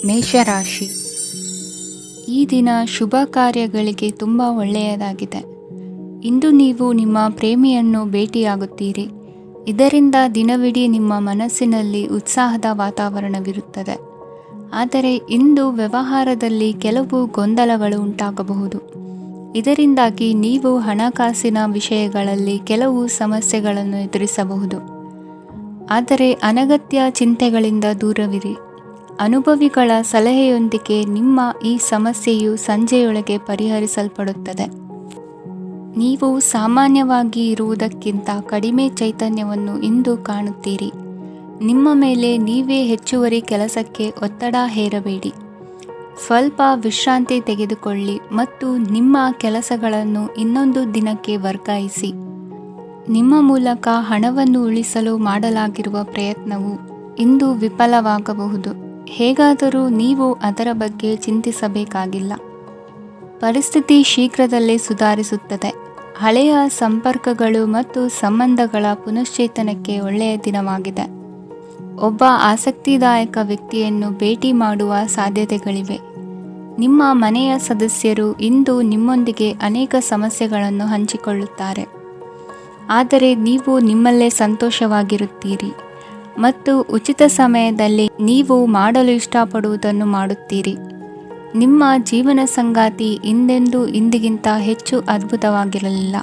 ಮೇಷರಾಶಿ. ಈ ದಿನ ಶುಭ ಕಾರ್ಯಗಳಿಗೆ ತುಂಬ ಒಳ್ಳೆಯದಾಗಿದೆ. ಇಂದು ನೀವು ನಿಮ್ಮ ಪ್ರೇಮಿಯನ್ನು ಭೇಟಿಯಾಗುತ್ತೀರಿ. ಇದರಿಂದ ದಿನವಿಡೀ ನಿಮ್ಮ ಮನಸ್ಸಿನಲ್ಲಿ ಉತ್ಸಾಹದ ವಾತಾವರಣವಿರುತ್ತದೆ. ಆದರೆ ಇಂದು ವ್ಯವಹಾರದಲ್ಲಿ ಕೆಲವು ಗೊಂದಲಗಳು ಉಂಟಾಗಬಹುದು. ಇದರಿಂದಾಗಿ ನೀವು ಹಣಕಾಸಿನ ವಿಷಯಗಳಲ್ಲಿ ಕೆಲವು ಸಮಸ್ಯೆಗಳನ್ನು ಎದುರಿಸಬಹುದು. ಆದರೆ ಅನಗತ್ಯ ಚಿಂತೆಗಳಿಂದ ದೂರವಿರಿ. ಅನುಭವಿಗಳ ಸಲಹೆಯೊಂದಿಗೆ ನಿಮ್ಮ ಈ ಸಮಸ್ಯೆಯು ಸಂಜೆಯೊಳಗೆ ಪರಿಹರಿಸಲ್ಪಡುತ್ತದೆ. ನೀವು ಸಾಮಾನ್ಯವಾಗಿ ಇರುವುದಕ್ಕಿಂತ ಕಡಿಮೆ ಚೈತನ್ಯವನ್ನು ಇಂದು ಕಾಣುತ್ತೀರಿ. ನಿಮ್ಮ ಮೇಲೆ ನೀವೇ ಹೆಚ್ಚುವರಿ ಕೆಲಸಕ್ಕೆ ಒತ್ತಡ ಹೇರಬೇಡಿ. ಸ್ವಲ್ಪ ವಿಶ್ರಾಂತಿ ತೆಗೆದುಕೊಳ್ಳಿ ಮತ್ತು ನಿಮ್ಮ ಕೆಲಸಗಳನ್ನು ಇನ್ನೊಂದು ದಿನಕ್ಕೆ ವರ್ಗಾಯಿಸಿ. ನಿಮ್ಮ ಮೂಲಕ ಹಣವನ್ನು ಉಳಿಸಲು ಮಾಡಲಾಗಿರುವ ಪ್ರಯತ್ನವು ಇಂದು ವಿಫಲವಾಗಬಹುದು. ಹೇಗಾದರೂ ನೀವು ಅದರ ಬಗ್ಗೆ ಚಿಂತಿಸಬೇಕಾಗಿಲ್ಲ. ಪರಿಸ್ಥಿತಿ ಶೀಘ್ರದಲ್ಲೇ ಸುಧಾರಿಸುತ್ತದೆ. ಹಳೆಯ ಸಂಪರ್ಕಗಳು ಮತ್ತು ಸಂಬಂಧಗಳ ಪುನಶ್ಚೇತನಕ್ಕೆ ಒಳ್ಳೆಯ ದಿನವಾಗಿದೆ. ಒಬ್ಬ ಆಸಕ್ತಿದಾಯಕ ವ್ಯಕ್ತಿಯನ್ನು ಭೇಟಿ ಮಾಡುವ ಸಾಧ್ಯತೆಗಳಿವೆ. ನಿಮ್ಮ ಮನೆಯ ಸದಸ್ಯರು ಇಂದು ನಿಮ್ಮೊಂದಿಗೆ ಅನೇಕ ಸಮಸ್ಯೆಗಳನ್ನು ಹಂಚಿಕೊಳ್ಳುತ್ತಾರೆ. ಆದರೆ ನೀವು ನಿಮ್ಮಲ್ಲೇ ಸಂತೋಷವಾಗಿರುತ್ತೀರಿ ಮತ್ತು ಉಚಿತ ಸಮಯದಲ್ಲಿ ನೀವು ಮಾಡಲು ಇಷ್ಟಪಡುವುದನ್ನು ಮಾಡುತ್ತೀರಿ. ನಿಮ್ಮ ಜೀವನ ಸಂಗಾತಿ ಇಂದೆಂದೂ ಇಂದಿಗಿಂತ ಹೆಚ್ಚು ಅದ್ಭುತವಾಗಿರಲಿಲ್ಲ.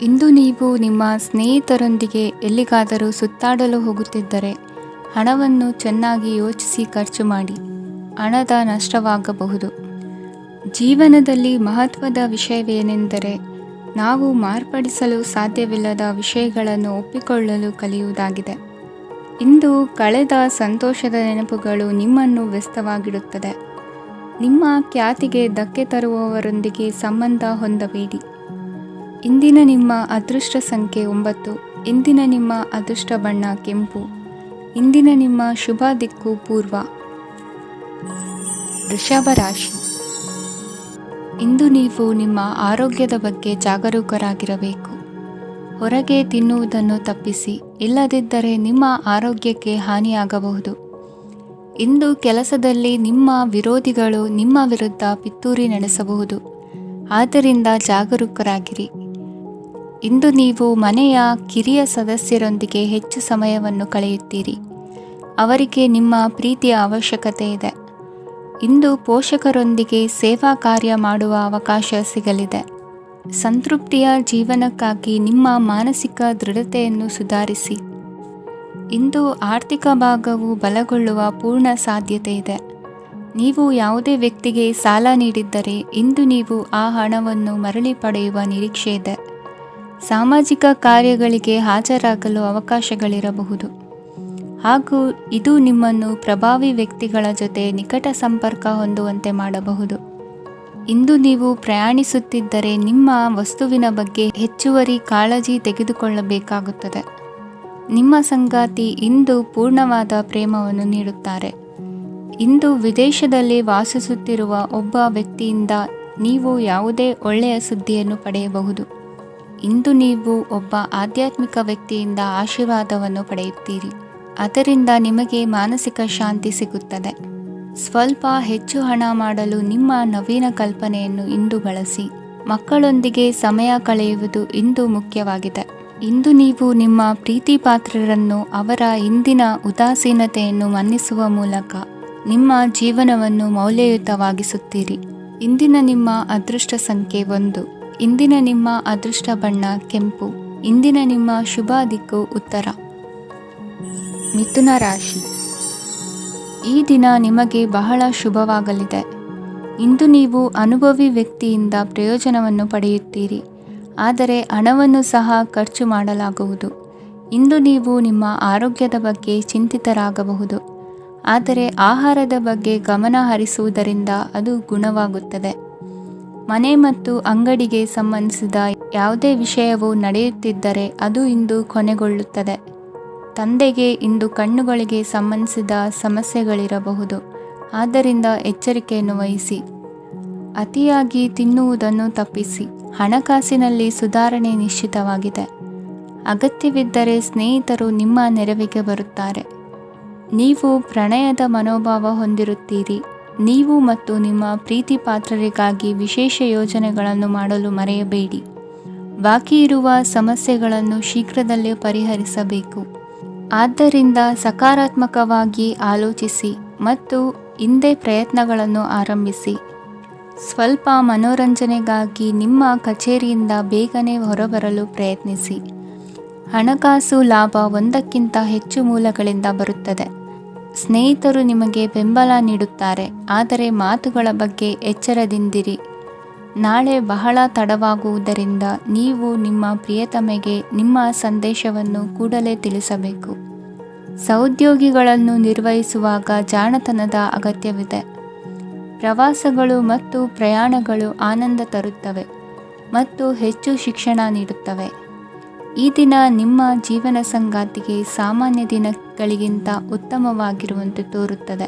ಇಂದು ನೀವು ನಿಮ್ಮ ಸ್ನೇಹಿತರೊಂದಿಗೆ ಎಲ್ಲಿಗಾದರೂ ಸುತ್ತಾಡಲು ಹೋಗುತ್ತಿದ್ದರೆ ಹಣವನ್ನು ಚೆನ್ನಾಗಿ ಯೋಚಿಸಿ ಖರ್ಚು ಮಾಡಿ. ಹಣದ ನಷ್ಟವಾಗಬಹುದು. ಜೀವನದಲ್ಲಿ ಮಹತ್ವದ ವಿಷಯವೇನೆಂದರೆ ನಾವು ಮಾರ್ಪಡಿಸಲು ಸಾಧ್ಯವಿಲ್ಲದ ವಿಷಯಗಳನ್ನು ಒಪ್ಪಿಕೊಳ್ಳಲು ಕಲಿಯುವುದಾಗಿದೆ. ಇಂದು ಕಳೆದ ಸಂತೋಷದ ನೆನಪುಗಳು ನಿಮ್ಮನ್ನು ವ್ಯಸ್ತವಾಗಿಡುತ್ತದೆ. ನಿಮ್ಮ ಖ್ಯಾತಿಗೆ ಧಕ್ಕೆ ತರುವವರೊಂದಿಗೆ ಸಂಬಂಧ ಹೊಂದಬೇಡಿ. ಇಂದಿನ ನಿಮ್ಮ ಅದೃಷ್ಟ ಸಂಖ್ಯೆ 9. ಇಂದಿನ ನಿಮ್ಮ ಅದೃಷ್ಟ ಬಣ್ಣ ಕೆಂಪು. ಇಂದಿನ ನಿಮ್ಮ ಶುಭ ದಿಕ್ಕು ಪೂರ್ವ. ವೃಷಭ ರಾಶಿ. ಇಂದು ನೀವು ನಿಮ್ಮ ಆರೋಗ್ಯದ ಬಗ್ಗೆ ಜಾಗರೂಕರಾಗಿರಬೇಕು. ಹೊರಗೆ ತಿನ್ನುವುದನ್ನು ತಪ್ಪಿಸಿ, ಇಲ್ಲದಿದ್ದರೆ ನಿಮ್ಮ ಆರೋಗ್ಯಕ್ಕೆ ಹಾನಿಯಾಗಬಹುದು. ಇಂದು ಕೆಲಸದಲ್ಲಿ ನಿಮ್ಮ ವಿರೋಧಿಗಳು ನಿಮ್ಮ ವಿರುದ್ಧ ಪಿತೂರಿ ನಡೆಸಬಹುದು. ಆದ್ದರಿಂದ ಜಾಗರೂಕರಾಗಿರಿ. ಇಂದು ನೀವು ಮನೆಯ ಕಿರಿಯ ಸದಸ್ಯರೊಂದಿಗೆ ಹೆಚ್ಚು ಸಮಯವನ್ನು ಕಳೆಯುತ್ತೀರಿ. ಅವರಿಗೆ ನಿಮ್ಮ ಪ್ರೀತಿಯ ಅವಶ್ಯಕತೆ ಇದೆ. ಇಂದು ಪೋಷಕರೊಂದಿಗೆ ಸೇವಾ ಕಾರ್ಯ ಮಾಡುವ ಅವಕಾಶ ಸಿಗಲಿದೆ. ಸಂತೃಪ್ತಿಯ ಜೀವನಕ್ಕಾಗಿ ನಿಮ್ಮ ಮಾನಸಿಕ ದೃಢತೆಯನ್ನು ಸುಧಾರಿಸಿ. ಇಂದು ಆರ್ಥಿಕ ಭಾಗವು ಬಲಗೊಳ್ಳುವ ಪೂರ್ಣ ಸಾಧ್ಯತೆ ಇದೆ. ನೀವು ಯಾವುದೇ ವ್ಯಕ್ತಿಗೆ ಸಾಲ ನೀಡಿದ್ದರೆ ಇಂದು ನೀವು ಆ ಹಣವನ್ನು ಮರಳಿ ಪಡೆಯುವ ನಿರೀಕ್ಷೆ ಇದೆ. ಸಾಮಾಜಿಕ ಕಾರ್ಯಗಳಿಗೆ ಹಾಜರಾಗಲು ಅವಕಾಶಗಳಿರಬಹುದು ಹಾಗೂ ಇದು ನಿಮ್ಮನ್ನು ಪ್ರಭಾವಿ ವ್ಯಕ್ತಿಗಳ ಜೊತೆ ನಿಕಟ ಸಂಪರ್ಕ ಹೊಂದುವಂತೆ ಮಾಡಬಹುದು. ಇಂದು ನೀವು ಪ್ರಯಾಣಿಸುತ್ತಿದ್ದರೆ ನಿಮ್ಮ ವಸ್ತುವಿನ ಬಗ್ಗೆ ಹೆಚ್ಚುವರಿ ಕಾಳಜಿ ತೆಗೆದುಕೊಳ್ಳಬೇಕಾಗುತ್ತದೆ. ನಿಮ್ಮ ಸಂಗಾತಿ ಇಂದು ಪೂರ್ಣವಾದ ಪ್ರೇಮವನ್ನು ನೀಡುತ್ತಾರೆ. ಇಂದು ವಿದೇಶದಲ್ಲಿ ವಾಸಿಸುತ್ತಿರುವ ಒಬ್ಬ ವ್ಯಕ್ತಿಯಿಂದ ನೀವು ಯಾವುದೇ ಒಳ್ಳೆಯ ಸುದ್ದಿಯನ್ನು ಪಡೆಯಬಹುದು. ಇಂದು ನೀವು ಒಬ್ಬ ಆಧ್ಯಾತ್ಮಿಕ ವ್ಯಕ್ತಿಯಿಂದ ಆಶೀರ್ವಾದವನ್ನು ಪಡೆಯುತ್ತೀರಿ. ಅದರಿಂದ ನಿಮಗೆ ಮಾನಸಿಕ ಶಾಂತಿ ಸಿಗುತ್ತದೆ. ಸ್ವಲ್ಪ ಹೆಚ್ಚು ಹಣ ಮಾಡಲು ನಿಮ್ಮ ನವೀನ ಕಲ್ಪನೆಯನ್ನು ಇಂದು ಬಳಸಿ. ಮಕ್ಕಳೊಂದಿಗೆ ಸಮಯ ಕಳೆಯುವುದು ಇಂದು ಮುಖ್ಯವಾಗಿದೆ. ಇಂದು ನೀವು ನಿಮ್ಮ ಪ್ರೀತಿ ಪಾತ್ರರನ್ನು ಅವರ ಇಂದಿನ ಉದಾಸೀನತೆಯನ್ನು ಮನ್ನಿಸುವ ಮೂಲಕ ನಿಮ್ಮ ಜೀವನವನ್ನು ಮೌಲ್ಯಯುತವಾಗಿಸುತ್ತೀರಿ. ಇಂದಿನ ನಿಮ್ಮ ಅದೃಷ್ಟ ಸಂಖ್ಯೆ 1. ಇಂದಿನ ನಿಮ್ಮ ಅದೃಷ್ಟ ಬಣ್ಣ ಕೆಂಪು. ಇಂದಿನ ನಿಮ್ಮ ಶುಭ ದಿಕ್ಕು ಉತ್ತರ. ಮಿಥುನ ರಾಶಿ. ಈ ದಿನ ನಿಮಗೆ ಬಹಳ ಶುಭವಾಗಲಿದೆ. ಇಂದು ನೀವು ಅನುಭವಿ ವ್ಯಕ್ತಿಯಿಂದ ಪ್ರಯೋಜನವನ್ನು ಪಡೆಯುತ್ತೀರಿ. ಆದರೆ ಹಣವನ್ನು ಸಹ ಖರ್ಚು ಮಾಡಲಾಗುವುದು. ಇಂದು ನೀವು ನಿಮ್ಮ ಆರೋಗ್ಯದ ಬಗ್ಗೆ ಚಿಂತಿತರಾಗಬಹುದು. ಆದರೆ ಆಹಾರದ ಬಗ್ಗೆ ಗಮನ ಹರಿಸುವುದರಿಂದ ಅದು ಗುಣವಾಗುತ್ತದೆ. ಮನೆ ಮತ್ತು ಅಂಗಡಿಗೆ ಸಂಬಂಧಿಸಿದ ಯಾವುದೇ ವಿಷಯವು ನಡೆಯುತ್ತಿದ್ದರೆ ಅದು ಇಂದು ಕೊನೆಗೊಳ್ಳುತ್ತದೆ. ತಂದೆಗೆ ಇಂದು ಕಣ್ಣುಗಳಿಗೆ ಸಂಬಂಧಿಸಿದ ಸಮಸ್ಯೆಗಳಿರಬಹುದು. ಆದ್ದರಿಂದ ಎಚ್ಚರಿಕೆಯನ್ನು ವಹಿಸಿ. ಅತಿಯಾಗಿ ತಿನ್ನುವುದನ್ನು ತಪ್ಪಿಸಿ. ಹಣಕಾಸಿನಲ್ಲಿ ಸುಧಾರಣೆ ನಿಶ್ಚಿತವಾಗಿದೆ. ಅಗತ್ಯವಿದ್ದರೆ ಸ್ನೇಹಿತರು ನಿಮ್ಮ ನೆರವಿಗೆ ಬರುತ್ತಾರೆ. ನೀವು ಪ್ರಣಯದ ಮನೋಭಾವ ಹೊಂದಿರುತ್ತೀರಿ. ನೀವು ಮತ್ತು ನಿಮ್ಮ ಪ್ರೀತಿ ಪಾತ್ರರಿಗಾಗಿ ವಿಶೇಷ ಯೋಜನೆಗಳನ್ನು ಮಾಡಲು ಮರೆಯಬೇಡಿ. ಬಾಕಿ ಇರುವ ಸಮಸ್ಯೆಗಳನ್ನು ಶೀಘ್ರದಲ್ಲೇ ಪರಿಹರಿಸಬೇಕು. ಆದ್ದರಿಂದ ಸಕಾರಾತ್ಮಕವಾಗಿ ಆಲೋಚಿಸಿ ಮತ್ತು ಇಂದೇ ಪ್ರಯತ್ನಗಳನ್ನು ಆರಂಭಿಸಿ. ಸ್ವಲ್ಪ ಮನೋರಂಜನೆಗಾಗಿ ನಿಮ್ಮ ಕಚೇರಿಯಿಂದ ಬೇಗನೆ ಹೊರಬರಲು ಪ್ರಯತ್ನಿಸಿ. ಹಣಕಾಸು ಲಾಭ ಒಂದಕ್ಕಿಂತ ಹೆಚ್ಚು ಮೂಲಗಳಿಂದ ಬರುತ್ತದೆ. ಸ್ನೇಹಿತರು ನಿಮಗೆ ಬೆಂಬಲ ನೀಡುತ್ತಾರೆ, ಆದರೆ ಮಾತುಗಳ ಬಗ್ಗೆ ಎಚ್ಚರದಿಂದಿರಿ. ನಾಳೆ ಬಹಳ ತಡವಾಗುವುದರಿಂದ ನೀವು ನಿಮ್ಮ ಪ್ರಿಯತಮೆಗೆ ನಿಮ್ಮ ಸಂದೇಶವನ್ನು ಕೂಡಲೇ ತಿಳಿಸಬೇಕು. ಸಹೋದ್ಯೋಗಿಗಳನ್ನು ನಿರ್ವಹಿಸುವಾಗ ಜಾಣತನದ ಅಗತ್ಯವಿದೆ. ಪ್ರವಾಸಗಳು ಮತ್ತು ಪ್ರಯಾಣಗಳು ಆನಂದ ತರುತ್ತವೆ ಮತ್ತು ಹೆಚ್ಚು ಶಿಕ್ಷಣ ನೀಡುತ್ತವೆ. ಈ ದಿನ ನಿಮ್ಮ ಜೀವನ ಸಂಗಾತಿಗೆ ಸಾಮಾನ್ಯ ದಿನಗಳಿಗಿಂತ ಉತ್ತಮವಾಗಿರುವಂತೆ ತೋರುತ್ತದೆ.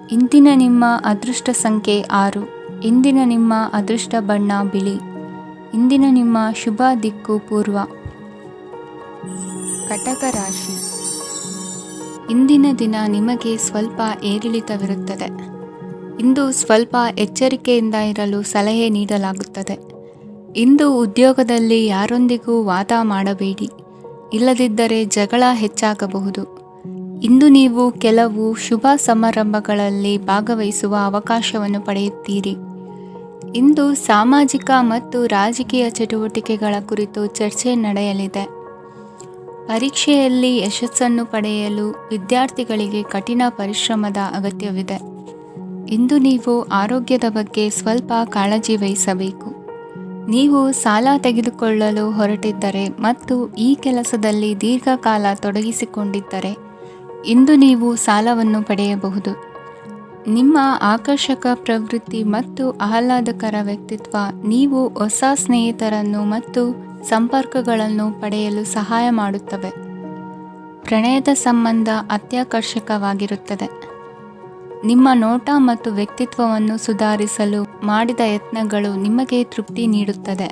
ಇಂದಿನ ನಿಮ್ಮ ಅದೃಷ್ಟ ಸಂಖ್ಯೆ 6. ಇಂದಿನ ನಿಮ್ಮ ಅದೃಷ್ಟ ಬಣ್ಣ ಬಿಳಿ. ಇಂದಿನ ನಿಮ್ಮ ಶುಭ ದಿಕ್ಕು ಪೂರ್ವ. ಕಟಕ ರಾಶಿ. ಇಂದಿನ ದಿನ ನಿಮಗೆ ಸ್ವಲ್ಪ ಏರಿಳಿತವಿರುತ್ತದೆ. ಇಂದು ಸ್ವಲ್ಪ ಎಚ್ಚರಿಕೆಯಿಂದ ಇರಲು ಸಲಹೆ ನೀಡಲಾಗುತ್ತದೆ. ಇಂದು ಉದ್ಯೋಗದಲ್ಲಿ ಯಾರೊಂದಿಗೂ ವಾದ ಮಾಡಬೇಡಿ, ಇಲ್ಲದಿದ್ದರೆ ಜಗಳ ಹೆಚ್ಚಾಗಬಹುದು. ಇಂದು ನೀವು ಕೆಲವು ಶುಭ ಸಮಾರಂಭಗಳಲ್ಲಿ ಭಾಗವಹಿಸುವ ಅವಕಾಶವನ್ನು ಪಡೆಯುತ್ತೀರಿ. ಇಂದು ಸಾಮಾಜಿಕ ಮತ್ತು ರಾಜಕೀಯ ಚಟುವಟಿಕೆಗಳ ಕುರಿತು ಚರ್ಚೆ ನಡೆಯಲಿದೆ. ಪರೀಕ್ಷೆಯಲ್ಲಿ ಯಶಸ್ಸನ್ನು ಪಡೆಯಲು ವಿದ್ಯಾರ್ಥಿಗಳಿಗೆ ಕಠಿಣ ಪರಿಶ್ರಮದ ಅಗತ್ಯವಿದೆ. ಇಂದು ನೀವು ಆರೋಗ್ಯದ ಬಗ್ಗೆ ಸ್ವಲ್ಪ ಕಾಳಜಿ ವಹಿಸಬೇಕು. ನೀವು ಸಾಲ ತೆಗೆದುಕೊಳ್ಳಲು ಹೊರಟಿದ್ದರೆ ಮತ್ತು ಈ ಕೆಲಸದಲ್ಲಿ ದೀರ್ಘಕಾಲ ತೊಡಗಿಸಿಕೊಂಡಿದ್ದರೆ ಇಂದು ನೀವು ಸಾಲವನ್ನು ಪಡೆಯಬಹುದು. ನಿಮ್ಮ ಆಕರ್ಷಕ ಪ್ರವೃತ್ತಿ ಮತ್ತು ಆಹ್ಲಾದಕರ ವ್ಯಕ್ತಿತ್ವ ನೀವು ಹೊಸ ಸ್ನೇಹಿತರನ್ನು ಮತ್ತು ಸಂಪರ್ಕಗಳನ್ನು ಪಡೆಯಲು ಸಹಾಯ ಮಾಡುತ್ತವೆ. ಪ್ರಣಯದ ಸಂಬಂಧ ಅತ್ಯಾಕರ್ಷಕವಾಗಿರುತ್ತದೆ. ನಿಮ್ಮ ನೋಟ ಮತ್ತು ವ್ಯಕ್ತಿತ್ವವನ್ನು ಸುಧಾರಿಸಲು ಮಾಡಿದ ಯತ್ನಗಳು ನಿಮಗೆ ತೃಪ್ತಿ ನೀಡುತ್ತದೆ.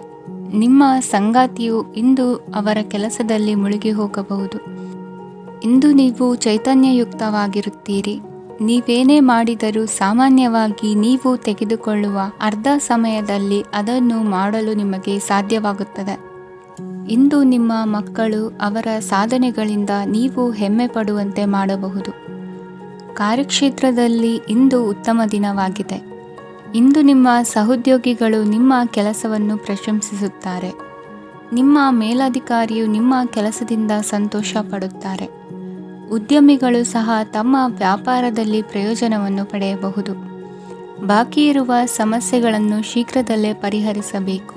ನಿಮ್ಮ ಸಂಗಾತಿಯು ಇಂದು ಅವರ ಕೆಲಸದಲ್ಲಿ ಮುಳುಗಿ ಹೋಗಬಹುದು. ಇಂದು ನೀವು ಚೈತನ್ಯಯುಕ್ತವಾಗಿರುತ್ತೀರಿ. ನೀವೇನೇ ಮಾಡಿದರೂ ಸಾಮಾನ್ಯವಾಗಿ ನೀವು ತೆಗೆದುಕೊಳ್ಳುವ ಅರ್ಧ ಸಮಯದಲ್ಲಿ ಅದನ್ನು ಮಾಡಲು ನಿಮಗೆ ಸಾಧ್ಯವಾಗುತ್ತದೆ. ಇಂದು ನಿಮ್ಮ ಮಕ್ಕಳು ಅವರ ಸಾಧನೆಗಳಿಂದ ನೀವು ಹೆಮ್ಮೆ ಪಡುವಂತೆ ಮಾಡಬಹುದು. ಕಾರ್ಯಕ್ಷೇತ್ರದಲ್ಲಿ ಇಂದು ಉತ್ತಮ ದಿನವಾಗಿದೆ. ಇಂದು ನಿಮ್ಮ ಸಹೋದ್ಯೋಗಿಗಳು ನಿಮ್ಮ ಕೆಲಸವನ್ನು ಪ್ರಶಂಸಿಸುತ್ತಾರೆ. ನಿಮ್ಮ ಮೇಲಧಿಕಾರಿಯು ನಿಮ್ಮ ಕೆಲಸದಿಂದ ಸಂತೋಷ ಪಡುತ್ತಾರೆ. ಉದ್ಯಮಿಗಳು ಸಹ ತಮ್ಮ ವ್ಯಾಪಾರದಲ್ಲಿ ಪ್ರಯೋಜನವನ್ನು ಪಡೆಯಬಹುದು. ಬಾಕಿ ಇರುವ ಸಮಸ್ಯೆಗಳನ್ನು ಶೀಘ್ರದಲ್ಲೇ ಪರಿಹರಿಸಬೇಕು.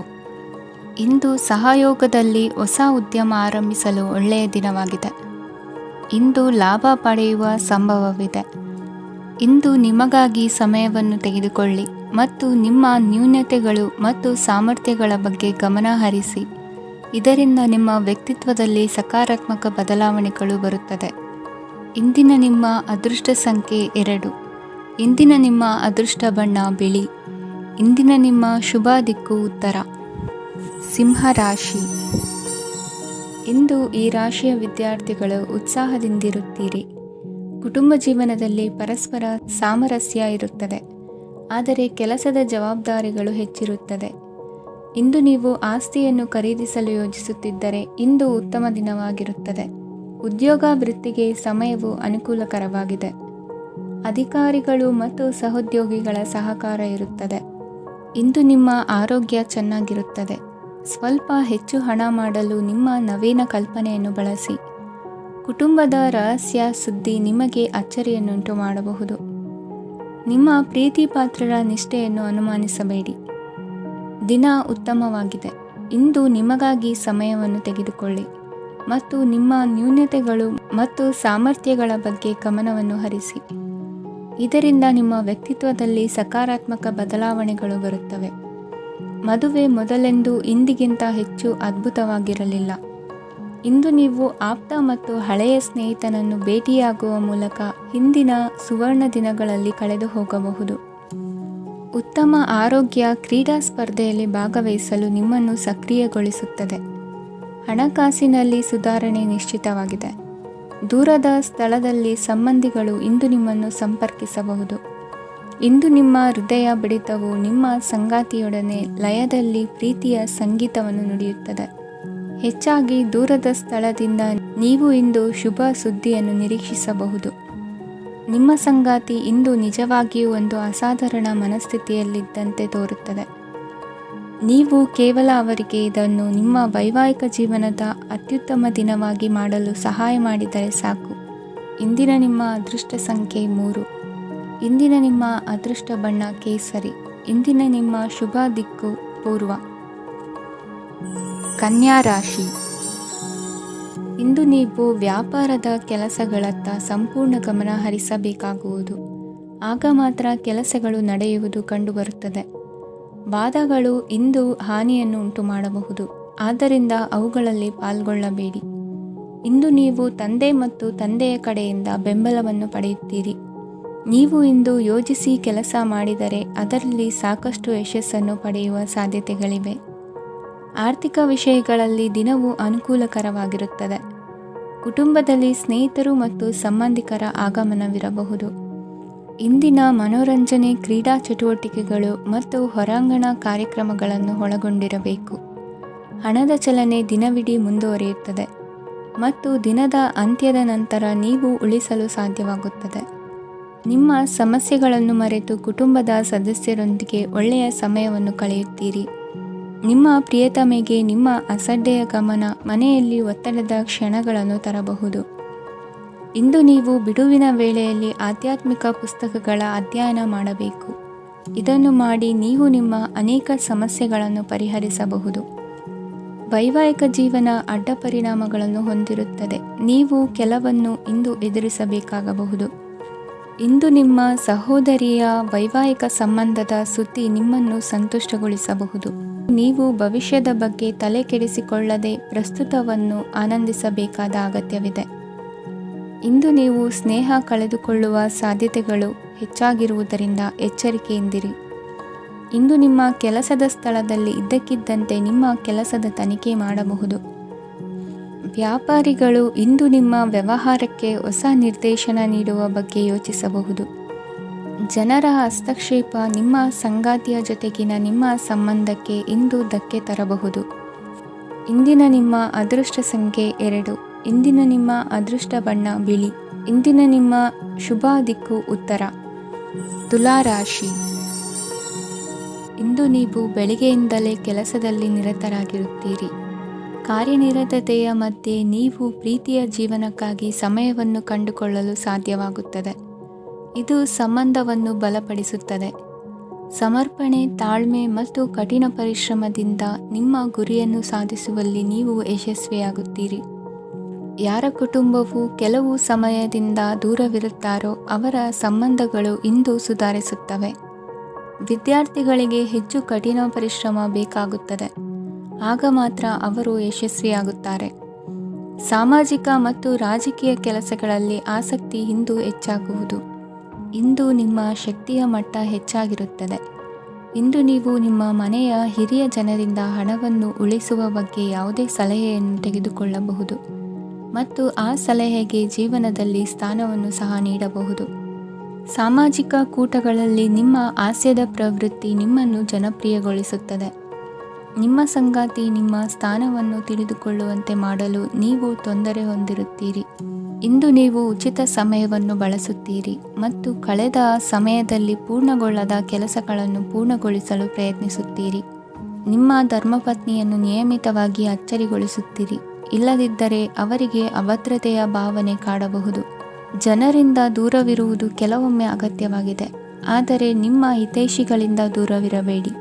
ಇಂದು ಸಹಯೋಗದಲ್ಲಿ ಹೊಸ ಉದ್ಯಮ ಆರಂಭಿಸಲು ಒಳ್ಳೆಯ ದಿನವಾಗಿದೆ. ಇಂದು ಲಾಭ ಪಡೆಯುವ ಸಂಭವವಿದೆ. ಇಂದು ನಿಮಗಾಗಿ ಸಮಯವನ್ನು ತೆಗೆದುಕೊಳ್ಳಿ ಮತ್ತು ನಿಮ್ಮ ನ್ಯೂನತೆಗಳು ಮತ್ತು ಸಾಮರ್ಥ್ಯಗಳ ಬಗ್ಗೆ ಗಮನ ಹರಿಸಿ. ಇದರಿಂದ ನಿಮ್ಮ ವ್ಯಕ್ತಿತ್ವದಲ್ಲಿ ಸಕಾರಾತ್ಮಕ ಬದಲಾವಣೆಗಳು ಬರುತ್ತದೆ. ಇಂದಿನ ನಿಮ್ಮ ಅದೃಷ್ಟ ಸಂಖ್ಯೆ 2. ಇಂದಿನ ನಿಮ್ಮ ಅದೃಷ್ಟ ಬಣ್ಣ ಬಿಳಿ. ಇಂದಿನ ನಿಮ್ಮ ಶುಭ ದಿಕ್ಕು ಉತ್ತರ. ಸಿಂಹ ರಾಶಿ. ಇಂದು ಈ ರಾಶಿಯ ವಿದ್ಯಾರ್ಥಿಗಳು ಉತ್ಸಾಹದಿಂದಿರುತ್ತೀರಿ. ಕುಟುಂಬ ಜೀವನದಲ್ಲಿ ಪರಸ್ಪರ ಸಾಮರಸ್ಯ ಇರುತ್ತದೆ, ಆದರೆ ಕೆಲಸದ ಜವಾಬ್ದಾರಿಗಳು ಹೆಚ್ಚಿರುತ್ತದೆ. ಇಂದು ನೀವು ಆಸ್ತಿಯನ್ನು ಖರೀದಿಸಲು ಯೋಜಿಸುತ್ತಿದ್ದರೆ ಇಂದು ಉತ್ತಮ ದಿನವಾಗಿರುತ್ತದೆ. ಉದ್ಯೋಗ ವೃತ್ತಿಗೆ ಸಮಯವು ಅನುಕೂಲಕರವಾಗಿದೆ. ಅಧಿಕಾರಿಗಳು ಮತ್ತು ಸಹೋದ್ಯೋಗಿಗಳ ಸಹಕಾರ ಇರುತ್ತದೆ. ಇಂದು ನಿಮ್ಮ ಆರೋಗ್ಯ ಚೆನ್ನಾಗಿರುತ್ತದೆ. ಸ್ವಲ್ಪ ಹೆಚ್ಚು ಹಣ ಮಾಡಲು ನಿಮ್ಮ ನವೀನ ಕಲ್ಪನೆಯನ್ನು ಬಳಸಿ. ಕುಟುಂಬದ ರಹಸ್ಯ ಸುದ್ದಿ ನಿಮಗೆ ಅಚ್ಚರಿಯನ್ನುಂಟು ಮಾಡಬಹುದು. ನಿಮ್ಮ ಪ್ರೀತಿ ಪಾತ್ರರ ನಿಷ್ಠೆಯನ್ನು ಅನುಮಾನಿಸಬೇಡಿ. ದಿನ ಉತ್ತಮವಾಗಿದೆ. ಇಂದು ನಿಮಗಾಗಿ ಸಮಯವನ್ನು ತೆಗೆದುಕೊಳ್ಳಿ ಮತ್ತು ನಿಮ್ಮ ನ್ಯೂನತೆಗಳು ಮತ್ತು ಸಾಮರ್ಥ್ಯಗಳ ಬಗ್ಗೆ ಗಮನವನ್ನು ಹರಿಸಿ. ಇದರಿಂದ ನಿಮ್ಮ ವ್ಯಕ್ತಿತ್ವದಲ್ಲಿ ಸಕಾರಾತ್ಮಕ ಬದಲಾವಣೆಗಳು ಬರುತ್ತವೆ. ಮದುವೆ ಮೊದಲೆಂದೂ ಇಂದಿಗಿಂತ ಹೆಚ್ಚು ಅದ್ಭುತವಾಗಿರಲಿಲ್ಲ. ಇಂದು ನೀವು ಆಪ್ತ ಮತ್ತು ಹಳೆಯ ಸ್ನೇಹಿತನನ್ನು ಭೇಟಿಯಾಗುವ ಮೂಲಕ ಹಿಂದಿನ ಸುವರ್ಣ ದಿನಗಳಲ್ಲಿ ಕಳೆದು ಹೋಗಬಹುದು. ಉತ್ತಮ ಆರೋಗ್ಯ ಕ್ರೀಡಾ ಸ್ಪರ್ಧೆಯಲ್ಲಿ ಭಾಗವಹಿಸಲು ನಿಮ್ಮನ್ನು ಸಕ್ರಿಯಗೊಳಿಸುತ್ತದೆ. ಹಣಕಾಸಿನಲ್ಲಿ ಸುಧಾರಣೆ ನಿಶ್ಚಿತವಾಗಿದೆ. ದೂರದ ಸ್ಥಳದಲ್ಲಿ ಸಂಬಂಧಿಗಳು ಇಂದು ನಿಮ್ಮನ್ನು ಸಂಪರ್ಕಿಸಬಹುದು. ಇಂದು ನಿಮ್ಮ ಹೃದಯ ಬಡಿತವು ನಿಮ್ಮ ಸಂಗಾತಿಯೊಡನೆ ಲಯದಲ್ಲಿ ಪ್ರೀತಿಯ ಸಂಗೀತವನ್ನು ನುಡಿಯುತ್ತದೆ. ಹೆಚ್ಚಾಗಿ ದೂರದ ಸ್ಥಳದಿಂದ ನೀವು ಇಂದು ಶುಭ ಸುದ್ದಿಯನ್ನು ನಿರೀಕ್ಷಿಸಬಹುದು. ನಿಮ್ಮ ಸಂಗಾತಿ ಇಂದು ನಿಜವಾಗಿಯೂ ಒಂದು ಅಸಾಧಾರಣ ಮನಸ್ಥಿತಿಯಲ್ಲಿದ್ದಂತೆ ತೋರುತ್ತದೆ. ನೀವು ಕೇವಲ ಅವರಿಗೆ ಇದನ್ನು ನಿಮ್ಮ ವೈವಾಹಿಕ ಜೀವನದ ಅತ್ಯುತ್ತಮ ದಿನವಾಗಿ ಮಾಡಲು ಸಹಾಯ ಮಾಡಿದರೆ ಸಾಕು. ಇಂದಿನ ನಿಮ್ಮ ಅದೃಷ್ಟ ಸಂಖ್ಯೆ 3. ಇಂದಿನ ನಿಮ್ಮ ಅದೃಷ್ಟ ಬಣ್ಣ ಕೇಸರಿ. ಇಂದಿನ ನಿಮ್ಮ ಶುಭ ದಿಕ್ಕು ಪೂರ್ವ. ಕನ್ಯಾ ರಾಶಿ. ಇಂದು ನೀವು ವ್ಯಾಪಾರದ ಕೆಲಸಗಳತ್ತ ಸಂಪೂರ್ಣ ಗಮನ ಹರಿಸಬೇಕಾಗುವುದು. ಆಗ ಮಾತ್ರ ಕೆಲಸಗಳು ನಡೆಯುವುದು ಕಂಡುಬರುತ್ತದೆ. ವಾದಗಳು ಇಂದು ಹಾನಿಯನ್ನು ಉಂಟು ಮಾಡಬಹುದು, ಆದ್ದರಿಂದ ಅವುಗಳಲ್ಲಿ ಪಾಲ್ಗೊಳ್ಳಬೇಡಿ. ಇಂದು ನೀವು ತಂದೆ ಮತ್ತು ತಂದೆಯ ಕಡೆಯಿಂದ ಬೆಂಬಲವನ್ನು ಪಡೆಯುತ್ತೀರಿ. ನೀವು ಇಂದು ಯೋಜಿಸಿ ಕೆಲಸ ಮಾಡಿದರೆ ಅದರಲ್ಲಿ ಸಾಕಷ್ಟು ಯಶಸ್ಸನ್ನು ಪಡೆಯುವ ಸಾಧ್ಯತೆಗಳಿವೆ. ಆರ್ಥಿಕ ವಿಷಯಗಳಲ್ಲಿ ದಿನವು ಅನುಕೂಲಕರವಾಗಿರುತ್ತದೆ. ಕುಟುಂಬದಲ್ಲಿ ಸ್ನೇಹಿತರು ಮತ್ತು ಸಂಬಂಧಿಕರ ಆಗಮನವಿರಬಹುದು. ಇಂದಿನ ಮನೋರಂಜನೆ ಕ್ರೀಡಾ ಚಟುವಟಿಕೆಗಳು ಮತ್ತು ಹೊರಾಂಗಣ ಕಾರ್ಯಕ್ರಮಗಳನ್ನು ಒಳಗೊಂಡಿರಬೇಕು. ಹಣದ ಚಲನೆ ದಿನವಿಡೀ ಮುಂದುವರಿಯುತ್ತದೆ ಮತ್ತು ದಿನದ ಅಂತ್ಯದ ನಂತರ ನೀವು ಉಳಿಸಲು ಸಾಧ್ಯವಾಗುತ್ತದೆ. ನಿಮ್ಮ ಸಮಸ್ಯೆಗಳನ್ನು ಮರೆತು ಕುಟುಂಬದ ಸದಸ್ಯರೊಂದಿಗೆ ಒಳ್ಳೆಯ ಸಮಯವನ್ನು ಕಳೆಯುತ್ತೀರಿ. ನಿಮ್ಮ ಪ್ರಿಯತಮೆಗೆ ನಿಮ್ಮ ಅಸಡ್ಡೆಯ ಗಮನ ಮನೆಯಲ್ಲಿ ಒತ್ತಡದ ಕ್ಷಣಗಳನ್ನು ತರಬಹುದು. ಇಂದು ನೀವು ಬಿಡುವಿನ ವೇಳೆಯಲ್ಲಿ ಆಧ್ಯಾತ್ಮಿಕ ಪುಸ್ತಕಗಳ ಅಧ್ಯಯನ ಮಾಡಬೇಕು. ಇದನ್ನು ಮಾಡಿ ನೀವು ನಿಮ್ಮ ಅನೇಕ ಸಮಸ್ಯೆಗಳನ್ನು ಪರಿಹರಿಸಬಹುದು. ವೈವಾಹಿಕ ಜೀವನ ಅಡ್ಡ ಪರಿಣಾಮಗಳನ್ನು ಹೊಂದಿರುತ್ತದೆ. ನೀವು ಕೆಲವನ್ನು ಇಂದು ಎದುರಿಸಬೇಕಾಗಬಹುದು. ಇಂದು ನಿಮ್ಮ ಸಹೋದರಿಯ ವೈವಾಹಿಕ ಸಂಬಂಧದ ಸುದ್ದಿ ನಿಮ್ಮನ್ನು ಸಂತುಷ್ಟಗೊಳಿಸಬಹುದು. ನೀವು ಭವಿಷ್ಯದ ಬಗ್ಗೆ ತಲೆ ಕೆಡಿಸಿಕೊಳ್ಳದೆ ಪ್ರಸ್ತುತವನ್ನು ಆನಂದಿಸಬೇಕಾದ ಅಗತ್ಯವಿದೆ. ಇಂದು ನೀವು ಸ್ನೇಹ ಕಳೆದುಕೊಳ್ಳುವ ಸಾಧ್ಯತೆಗಳು ಹೆಚ್ಚಾಗಿರುವುದರಿಂದ ಎಚ್ಚರಿಕೆಯಿಂದಿರಿ. ಇಂದು ನಿಮ್ಮ ಕೆಲಸದ ಸ್ಥಳದಲ್ಲಿ ಇದ್ದಕ್ಕಿದ್ದಂತೆ ನಿಮ್ಮ ಕೆಲಸದ ತನಿಖೆ ಮಾಡಬಹುದು. ವ್ಯಾಪಾರಿಗಳು ಇಂದು ನಿಮ್ಮ ವ್ಯವಹಾರಕ್ಕೆ ಹೊಸ ನಿರ್ದೇಶನ ನೀಡುವ ಬಗ್ಗೆ ಯೋಚಿಸಬಹುದು. ಜನರ ಹಸ್ತಕ್ಷೇಪ ನಿಮ್ಮ ಸಂಗಾತಿಯ ಜೊತೆಗಿನ ನಿಮ್ಮ ಸಂಬಂಧಕ್ಕೆ ಇಂದು ಧಕ್ಕೆ ತರಬಹುದು. ಇಂದಿನ ನಿಮ್ಮ ಅದೃಷ್ಟ ಸಂಖ್ಯೆ 2. ಇಂದಿನ ನಿಮ್ಮ ಅದೃಷ್ಟ ಬಣ್ಣ ಬಿಳಿ. ಇಂದಿನ ನಿಮ್ಮ ಶುಭ ದಿಕ್ಕು ಉತ್ತರ. ತುಲಾ ರಾಶಿ. ಇಂದು ನೀವು ಬೆಳಿಗ್ಗೆಯಿಂದಲೇ ಕೆಲಸದಲ್ಲಿ ನಿರತರಾಗಿರುತ್ತೀರಿ. ಕಾರ್ಯನಿರತತೆಯ ಮಧ್ಯೆ ನೀವು ಪ್ರೀತಿಯ ಜೀವನಕ್ಕಾಗಿ ಸಮಯವನ್ನು ಕಂಡುಕೊಳ್ಳಲು ಸಾಧ್ಯವಾಗುತ್ತದೆ. ಇದು ಸಂಬಂಧವನ್ನು ಬಲಪಡಿಸುತ್ತದೆ. ಸಮರ್ಪಣೆ, ತಾಳ್ಮೆ ಮತ್ತು ಕಠಿಣ ಪರಿಶ್ರಮದಿಂದ ನಿಮ್ಮ ಗುರಿಯನ್ನು ಸಾಧಿಸುವಲ್ಲಿ ನೀವು ಯಶಸ್ವಿಯಾಗುತ್ತೀರಿ. ಯಾರ ಕುಟುಂಬವು ಕೆಲವು ಸಮಯದಿಂದ ದೂರವಿರುತ್ತಾರೋ ಅವರ ಸಂಬಂಧಗಳು ಇಂದು ಸುಧಾರಿಸುತ್ತವೆ. ವಿದ್ಯಾರ್ಥಿಗಳಿಗೆ ಹೆಚ್ಚು ಕಠಿಣ ಪರಿಶ್ರಮ ಬೇಕಾಗುತ್ತದೆ. ಆಗ ಮಾತ್ರ ಅವರು ಯಶಸ್ವಿಯಾಗುತ್ತಾರೆ. ಸಾಮಾಜಿಕ ಮತ್ತು ರಾಜಕೀಯ ಕೆಲಸಗಳಲ್ಲಿ ಆಸಕ್ತಿ ಇಂದು ಹೆಚ್ಚಾಗುವುದು. ಇಂದು ನಿಮ್ಮ ಶಕ್ತಿಯ ಮಟ್ಟ ಹೆಚ್ಚಾಗಿರುತ್ತದೆ. ಇಂದು ನೀವು ನಿಮ್ಮ ಮನೆಯ ಹಿರಿಯ ಜನರಿಂದ ಹಣವನ್ನು ಉಳಿಸುವ ಬಗ್ಗೆ ಯಾವುದೇ ಸಲಹೆಯನ್ನು ತೆಗೆದುಕೊಳ್ಳಬಹುದು ಮತ್ತು ಆ ಸಲಹೆಗೆ ಜೀವನದಲ್ಲಿ ಸ್ಥಾನವನ್ನು ಸಹ ನೀಡಬಹುದು. ಸಾಮಾಜಿಕ ಕೂಟಗಳಲ್ಲಿ ನಿಮ್ಮ ಹಾಸ್ಯದ ಪ್ರವೃತ್ತಿ ನಿಮ್ಮನ್ನು ಜನಪ್ರಿಯಗೊಳಿಸುತ್ತದೆ. ನಿಮ್ಮ ಸಂಗಾತಿ ನಿಮ್ಮ ಸ್ಥಾನವನ್ನು ತಿಳಿದುಕೊಳ್ಳುವಂತೆ ಮಾಡಲು ನೀವು ತೊಂದರೆ ಹೊಂದಿರುತ್ತೀರಿ. ಇಂದು ನೀವು ಉಚಿತ ಸಮಯವನ್ನು ಬಳಸುತ್ತೀರಿ ಮತ್ತು ಕಳೆದ ಸಮಯದಲ್ಲಿ ಪೂರ್ಣಗೊಳ್ಳದ ಕೆಲಸಗಳನ್ನು ಪೂರ್ಣಗೊಳಿಸಲು ಪ್ರಯತ್ನಿಸುತ್ತೀರಿ. ನಿಮ್ಮ ಧರ್ಮಪತ್ನಿಯನ್ನು ನಿಯಮಿತವಾಗಿ ಅಚ್ಚರಿಗೊಳಿಸುತ್ತೀರಿ. ಇಲ್ಲದಿದ್ದರೆ ಅವರಿಗೆ ಅಭದ್ರತೆಯ ಭಾವನೆ ಕಾಡಬಹುದು. ಜನರಿಂದ ದೂರವಿರುವುದು ಕೆಲವೊಮ್ಮೆ ಅಗತ್ಯವಾಗಿದೆ, ಆದರೆ ನಿಮ್ಮ ಹಿತೈಷಿಗಳಿಂದ ದೂರವಿರಬೇಡಿ.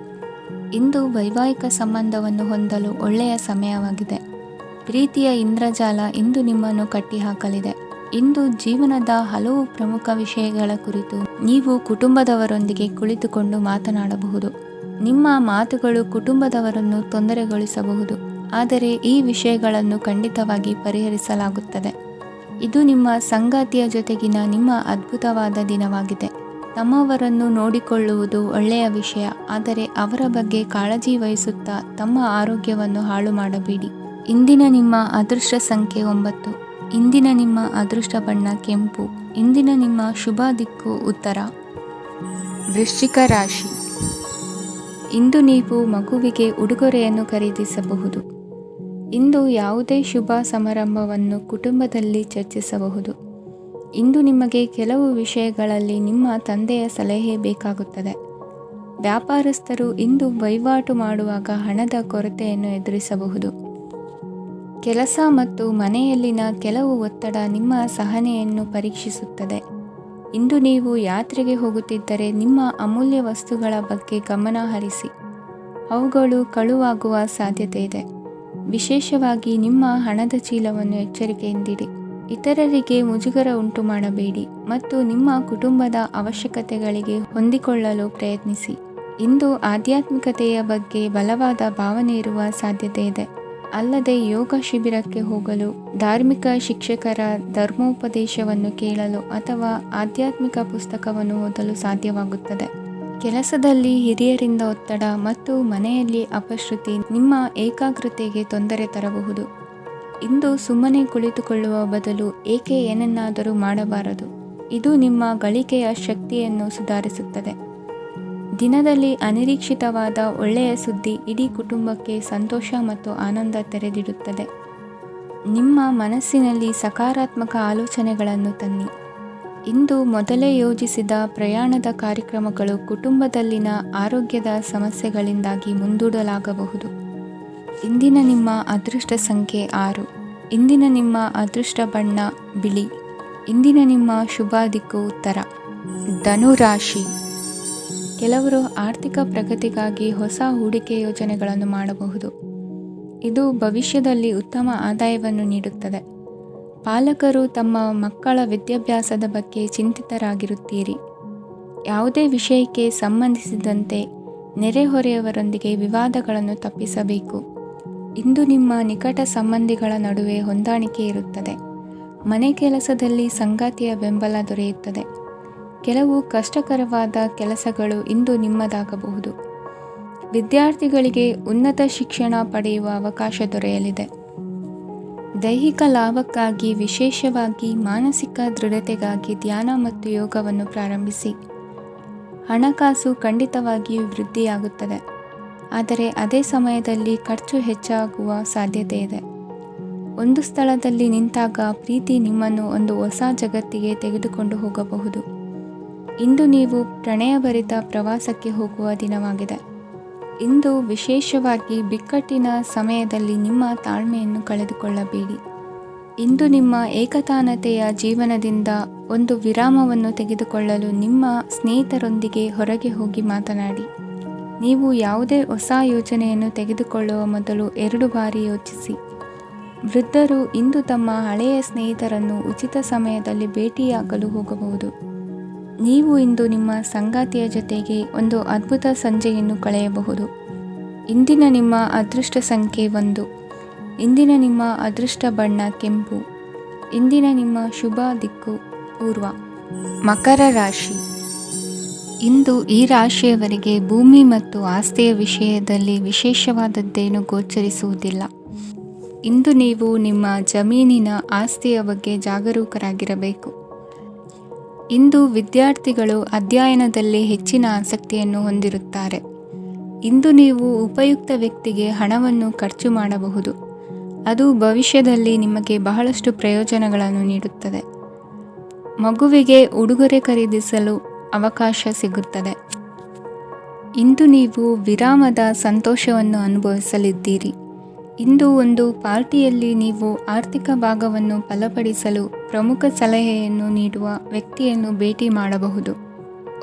ಇಂದು ವೈವಾಹಿಕ ಸಂಬಂಧವನ್ನು ಹೊಂದಲು ಒಳ್ಳೆಯ ಸಮಯವಾಗಿದೆ. ಪ್ರೀತಿಯ ಇಂದ್ರಜಾಲ ಇಂದು ನಿಮ್ಮನ್ನು ಕಟ್ಟಿಹಾಕಲಿದೆ. ಇಂದು ಜೀವನದ ಹಲವು ಪ್ರಮುಖ ವಿಷಯಗಳ ಕುರಿತು ನೀವು ಕುಟುಂಬದವರೊಂದಿಗೆ ಕುಳಿತುಕೊಂಡು ಮಾತನಾಡಬಹುದು. ನಿಮ್ಮ ಮಾತುಗಳು ಕುಟುಂಬದವರನ್ನು ತೊಂದರೆಗೊಳಿಸಬಹುದು, ಆದರೆ ಈ ವಿಷಯಗಳನ್ನು ಖಂಡಿತವಾಗಿ ಪರಿಹರಿಸಲಾಗುತ್ತದೆ. ಇದು ನಿಮ್ಮ ಸಂಗಾತಿಯ ಜೊತೆಗಿನ ನಿಮ್ಮ ಅದ್ಭುತವಾದ ದಿನವಾಗಿದೆ. ತಮ್ಮವರನ್ನು ನೋಡಿಕೊಳ್ಳುವುದು ಒಳ್ಳೆಯ ವಿಷಯ, ಆದರೆ ಅವರ ಬಗ್ಗೆ ಕಾಳಜಿ ವಹಿಸುತ್ತಾ ತಮ್ಮ ಆರೋಗ್ಯವನ್ನು ಹಾಳು ಮಾಡಬೇಡಿ. ಇಂದಿನ ನಿಮ್ಮ ಅದೃಷ್ಟ ಸಂಖ್ಯೆ 9. ಇಂದಿನ ನಿಮ್ಮ ಅದೃಷ್ಟ ಬಣ್ಣ ಕೆಂಪು. ಇಂದಿನ ನಿಮ್ಮ ಶುಭ ದಿಕ್ಕು ಉತ್ತರ. ವೃಶ್ಚಿಕ ರಾಶಿ. ಇಂದು ನೀವು ಮಗುವಿಗೆ ಉಡುಗೊರೆಯನ್ನು ಖರೀದಿಸಬಹುದು. ಇಂದು ಯಾವುದೇ ಶುಭ ಸಮಾರಂಭವನ್ನು ಕುಟುಂಬದಲ್ಲಿ ಚರ್ಚಿಸಬಹುದು. ಇಂದು ನಿಮಗೆ ಕೆಲವು ವಿಷಯಗಳಲ್ಲಿ ನಿಮ್ಮ ತಂದೆಯ ಸಲಹೆ ಬೇಕಾಗುತ್ತದೆ. ವ್ಯಾಪಾರಸ್ಥರು ಇಂದು ವಹಿವಾಟು ಮಾಡುವಾಗ ಹಣದ ಕೊರತೆಯನ್ನು ಎದುರಿಸಬಹುದು. ಕೆಲಸ ಮತ್ತು ಮನೆಯಲ್ಲಿನ ಕೆಲವು ಒತ್ತಡ ನಿಮ್ಮ ಸಹನೆಯನ್ನು ಪರೀಕ್ಷಿಸುತ್ತದೆ. ಇಂದು ನೀವು ಯಾತ್ರೆಗೆ ಹೋಗುತ್ತಿದ್ದರೆ ನಿಮ್ಮ ಅಮೂಲ್ಯ ವಸ್ತುಗಳ ಬಗ್ಗೆ ಗಮನ ಹರಿಸಿ. ಅವುಗಳು ಕಳುವಾಗುವ ಸಾಧ್ಯತೆ ಇದೆ. ವಿಶೇಷವಾಗಿ ನಿಮ್ಮ ಹಣದ ಚೀಲವನ್ನು ಎಚ್ಚರಿಕೆಯಿಂದಿಡಿ. ಇತರರಿಗೆ ಮುಜುಗರ ಉಂಟು ಮಾಡಬೇಡಿ ಮತ್ತು ನಿಮ್ಮ ಕುಟುಂಬದ ಅವಶ್ಯಕತೆಗಳಿಗೆ ಹೊಂದಿಕೊಳ್ಳಲು ಪ್ರಯತ್ನಿಸಿ. ಇಂದು ಆಧ್ಯಾತ್ಮಿಕತೆಯ ಬಗ್ಗೆ ಬಲವಾದ ಭಾವನೆ ಇರುವ ಸಾಧ್ಯತೆ ಇದೆ. ಅಲ್ಲದೆ ಯೋಗ ಶಿಬಿರಕ್ಕೆ ಹೋಗಲು, ಧಾರ್ಮಿಕ ಶಿಕ್ಷಕರ ಧರ್ಮೋಪದೇಶವನ್ನು ಕೇಳಲು ಅಥವಾ ಆಧ್ಯಾತ್ಮಿಕ ಪುಸ್ತಕವನ್ನು ಓದಲು ಸಾಧ್ಯವಾಗುತ್ತದೆ. ಕೆಲಸದಲ್ಲಿ ಹಿರಿಯರಿಂದ ಒತ್ತಡ ಮತ್ತು ಮನೆಯಲ್ಲಿ ಅಪಶ್ರುತಿ ನಿಮ್ಮ ಏಕಾಗ್ರತೆಗೆ ತೊಂದರೆ ತರಬಹುದು. ಇಂದು ಸುಮ್ಮನೆ ಕುಳಿತುಕೊಳ್ಳುವ ಬದಲು ಏಕೆ ಏನನ್ನಾದರೂ ಮಾಡಬಾರದು. ಇದು ನಿಮ್ಮ ಗಳಿಕೆಯ ಶಕ್ತಿಯನ್ನು ಸುಧಾರಿಸುತ್ತದೆ. ದಿನದಲ್ಲಿ ಅನಿರೀಕ್ಷಿತವಾದ ಒಳ್ಳೆಯ ಸುದ್ದಿ ಇಡೀ ಕುಟುಂಬಕ್ಕೆ ಸಂತೋಷ ಮತ್ತು ಆನಂದ ತೆರೆದಿಡುತ್ತದೆ. ನಿಮ್ಮ ಮನಸ್ಸಿನಲ್ಲಿ ಸಕಾರಾತ್ಮಕ ಆಲೋಚನೆಗಳನ್ನು ತನ್ನಿ. ಇಂದು ಮೊದಲೇ ಯೋಜಿಸಿದ ಪ್ರಯಾಣದ ಕಾರ್ಯಕ್ರಮಗಳು ಕುಟುಂಬದಲ್ಲಿನ ಆರೋಗ್ಯದ ಸಮಸ್ಯೆಗಳಿಂದಾಗಿ ಮುಂದೂಡಲಾಗಬಹುದು. ಇಂದಿನ ನಿಮ್ಮ ಅದೃಷ್ಟ ಸಂಖ್ಯೆ 6. ಇಂದಿನ ನಿಮ್ಮ ಅದೃಷ್ಟ ಬಣ್ಣ ಬಿಳಿ. ಇಂದಿನ ನಿಮ್ಮ ಶುಭ ದಿಕ್ಕು ಉತ್ತರ. ಧನು ರಾಶಿ. ಕೆಲವರು ಆರ್ಥಿಕ ಪ್ರಗತಿಗಾಗಿ ಹೊಸ ಹೂಡಿಕೆ ಯೋಜನೆಗಳನ್ನು ಮಾಡಬಹುದು. ಇದು ಭವಿಷ್ಯದಲ್ಲಿ ಉತ್ತಮ ಆದಾಯವನ್ನು ನೀಡುತ್ತದೆ. ಪಾಲಕರು ತಮ್ಮ ಮಕ್ಕಳ ವಿದ್ಯಾಭ್ಯಾಸದ ಬಗ್ಗೆ ಚಿಂತಿತರಾಗಿರುತ್ತೀರಿ. ಯಾವುದೇ ವಿಷಯಕ್ಕೆ ಸಂಬಂಧಿಸಿದಂತೆ ನೆರೆಹೊರೆಯವರೊಂದಿಗೆ ವಿವಾದಗಳನ್ನು ತಪ್ಪಿಸಬೇಕು. ಇಂದು ನಿಮ್ಮ ನಿಕಟ ಸಂಬಂಧಿಗಳ ನಡುವೆ ಹೊಂದಾಣಿಕೆ ಇರುತ್ತದೆ. ಮನೆ ಕೆಲಸದಲ್ಲಿ ಸಂಗಾತಿಯ ಬೆಂಬಲ ದೊರೆಯುತ್ತದೆ. ಕೆಲವು ಕಷ್ಟಕರವಾದ ಕೆಲಸಗಳು ಇಂದು ನಿಮ್ಮದಾಗಬಹುದು. ವಿದ್ಯಾರ್ಥಿಗಳಿಗೆ ಉನ್ನತ ಶಿಕ್ಷಣ ಪಡೆಯುವ ಅವಕಾಶ ದೊರೆಯಲಿದೆ. ದೈಹಿಕ ಲಾಭಕ್ಕಾಗಿ, ವಿಶೇಷವಾಗಿ ಮಾನಸಿಕ ದೃಢತೆಗಾಗಿ ಧ್ಯಾನ ಮತ್ತು ಯೋಗವನ್ನು ಪ್ರಾರಂಭಿಸಿ. ಹಣಕಾಸು ಖಂಡಿತವಾಗಿಯೂ ವೃದ್ಧಿಯಾಗುತ್ತದೆ, ಆದರೆ ಅದೇ ಸಮಯದಲ್ಲಿ ಖರ್ಚು ಹೆಚ್ಚಾಗುವ ಸಾಧ್ಯತೆ ಇದೆ. ಒಂದು ಸ್ಥಳದಲ್ಲಿ ನಿಂತಾಗ ಪ್ರೀತಿ ನಿಮ್ಮನ್ನು ಒಂದು ಹೊಸ ಜಗತ್ತಿಗೆ ತೆಗೆದುಕೊಂಡು ಹೋಗಬಹುದು. ಇಂದು ನೀವು ಪ್ರಣಯಭರಿತ ಪ್ರವಾಸಕ್ಕೆ ಹೋಗುವ ದಿನವಾಗಿದೆ. ಇಂದು ವಿಶೇಷವಾಗಿ ಬಿಕ್ಕಟ್ಟಿನ ಸಮಯದಲ್ಲಿ ನಿಮ್ಮ ತಾಳ್ಮೆಯನ್ನು ಕಳೆದುಕೊಳ್ಳಬೇಡಿ. ಇಂದು ನಿಮ್ಮ ಏಕತಾನತೆಯ ಜೀವನದಿಂದ ಒಂದು ವಿರಾಮವನ್ನು ತೆಗೆದುಕೊಳ್ಳಲು ನಿಮ್ಮ ಸ್ನೇಹಿತರೊಂದಿಗೆ ಹೊರಗೆ ಹೋಗಿ ಮಾತನಾಡಿ. ನೀವು ಯಾವುದೇ ಹೊಸ ಯೋಜನೆಯನ್ನು ತೆಗೆದುಕೊಳ್ಳುವ ಮೊದಲು 2 ಬಾರಿ ಯೋಚಿಸಿ. ವೃದ್ಧರು ಇಂದು ತಮ್ಮ ಹಳೆಯ ಸ್ನೇಹಿತರನ್ನು ಉಚಿತ ಸಮಯದಲ್ಲಿ ಭೇಟಿಯಾಗಲು ಹೋಗಬಹುದು. ನೀವು ಇಂದು ನಿಮ್ಮ ಸಂಗಾತಿಯ ಜೊತೆಗೆ ಒಂದು ಅದ್ಭುತ ಸಂಜೆಯನ್ನು ಕಳೆಯಬಹುದು. ಇಂದಿನ ನಿಮ್ಮ ಅದೃಷ್ಟ ಸಂಖ್ಯೆ 1. ಇಂದಿನ ನಿಮ್ಮ ಅದೃಷ್ಟ ಬಣ್ಣ ಕೆಂಪು. ಇಂದಿನ ನಿಮ್ಮ ಶುಭ ದಿಕ್ಕು ಪೂರ್ವ. ಮಕರ ರಾಶಿ. ಇಂದು ಈ ರಾಶಿಯವರಿಗೆ ಭೂಮಿ ಮತ್ತು ಆಸ್ತಿಯ ವಿಷಯದಲ್ಲಿ ವಿಶೇಷವಾದದ್ದೇನು ಗೋಚರಿಸುವುದಿಲ್ಲ. ಇಂದು ನೀವು ನಿಮ್ಮ ಜಮೀನಿನ ಆಸ್ತಿಯ ಬಗ್ಗೆ ಜಾಗರೂಕರಾಗಿರಬೇಕು. ಇಂದು ವಿದ್ಯಾರ್ಥಿಗಳು ಅಧ್ಯಯನದಲ್ಲಿ ಹೆಚ್ಚಿನ ಆಸಕ್ತಿಯನ್ನು ಹೊಂದಿರುತ್ತಾರೆ. ಇಂದು ನೀವು ಉಪಯುಕ್ತ ವ್ಯಕ್ತಿಗೆ ಹಣವನ್ನು ಖರ್ಚು ಮಾಡಬಹುದು. ಅದು ಭವಿಷ್ಯದಲ್ಲಿ ನಿಮಗೆ ಬಹಳಷ್ಟು ಪ್ರಯೋಜನಗಳನ್ನು ನೀಡುತ್ತದೆ. ಮಗುವಿಗೆ ಉಡುಗೊರೆ ಖರೀದಿಸಲು ಅವಕಾಶ ಸಿಗುತ್ತದೆ. ಇಂದು ನೀವು ವಿರಾಮದ ಸಂತೋಷವನ್ನು ಅನುಭವಿಸಲಿದ್ದೀರಿ. ಇಂದು ಒಂದು ಪಾರ್ಟಿಯಲ್ಲಿ ನೀವು ಆರ್ಥಿಕ ಭಾಗವನ್ನು ಬಲಪಡಿಸಲು ಪ್ರಮುಖ ಸಲಹೆಯನ್ನು ನೀಡುವ ವ್ಯಕ್ತಿಯನ್ನು ಭೇಟಿ ಮಾಡಬಹುದು.